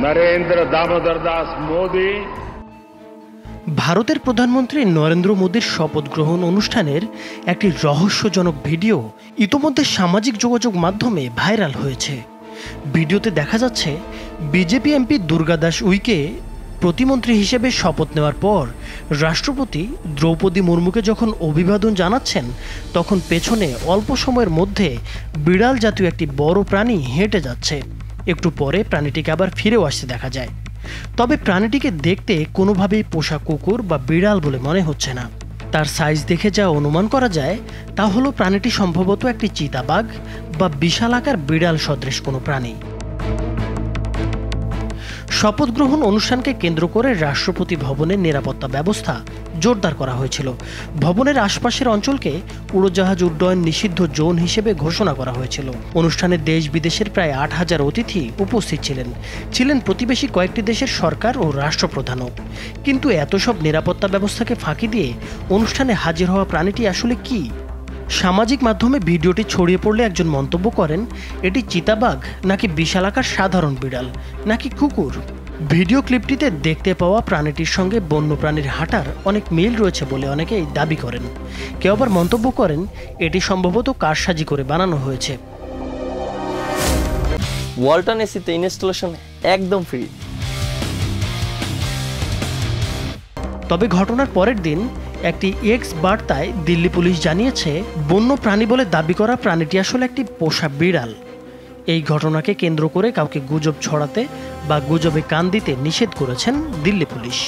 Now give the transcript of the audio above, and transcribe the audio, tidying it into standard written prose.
नरेंद्र दामोदर दास मोदी। ভারতের প্রধানমন্ত্রী নরেন্দ্র মোদীর শপথ গ্রহণ অনুষ্ঠানের একটি রহস্যজনক ভিডিও ইতোমধ্যে সামাজিক যোগাযোগ মাধ্যমে ভাইরাল হয়েছে। ভিডিওতে দেখা যাচ্ছে বিজেপি এমপি দুর্গা দাস উইকে প্রতিমন্ত্রী হিসেবে শপথ নেওয়ার পর রাষ্ট্রপতি দ্রৌপদী মুর্মুকে যখন অভিবাদন জানাচ্ছেন, তখন পেছনে অল্প সময়ের মধ্যে বিড়াল জাতীয় একটি বড় প্রাণী হেঁটে যাচ্ছে। একটু পরে প্রাণীটিকে আবার ফিরেও আসতে দেখা যায়। তবে প্রাণীটিকে দেখতে কোনোভাবেই পোষা কুকুর বা বিড়াল বলে মনে হচ্ছে না। তার সাইজ দেখে যা অনুমান করা যায় তা হলো প্রাণীটি সম্ভবত একটি চিতাবাঘ বা বিশালাকার বিড়াল সদৃশ কোনো প্রাণী। শপথ গ্রহণ অনুষ্ঠানকে কেন্দ্র করে রাষ্ট্রপতি ভবনের নিরাপত্তা ব্যবস্থা জোরদার করা হয়েছিল। ভবনের আশপাশের অঞ্চলকে উড়োজাহাজ উড্ডয়ন নিষিদ্ধ জোন হিসেবে ঘোষণা করা হয়েছিল। অনুষ্ঠানে দেশ বিদেশের প্রায় ৮,০০০ অতিথি উপস্থিত ছিলেন প্রতিবেশী কয়েকটি দেশের সরকার ও রাষ্ট্রপ্রধানও। কিন্তু এত সব নিরাপত্তা ব্যবস্থাকে ফাঁকি দিয়ে অনুষ্ঠানে হাজির হওয়া প্রাণীটি আসলে কি? সামাজিক মাধ্যমে ভিডিওটি ছড়িয়ে পড়লে একজন মন্তব্য করেন, এটি চিতাবাঘ নাকি বিশালাকার সাধারণ বিড়াল নাকি কুকুর। ভিডিও ক্লিপটিতে দেখতে পাওয়া প্রাণীটির সঙ্গে বন্যপ্রাণীর হাঁটার অনেক মিল রয়েছে বলে অনেকেই দাবি করেন। কেউ আবার মন্তব্য করেন এটি সম্ভবত কারসাজি করে বানানো হয়েছে। ওয়ালটন এসিতে ইনস্টলেশন একদম ফ্রি। তবে ঘটনার পরের দিন একটি এক্স বার্তায় দিল্লি পুলিশ জানিয়েছে, বন্য প্রাণী বলে দাবি করা প্রাণীটি আসলে একটি পোষা বিড়াল। এই ঘটনাকে কেন্দ্র করে কাউকে গুজব ছড়াতে বা গুজবে কান দিতে নিষেধ করেছেন দিল্লি পুলিশ।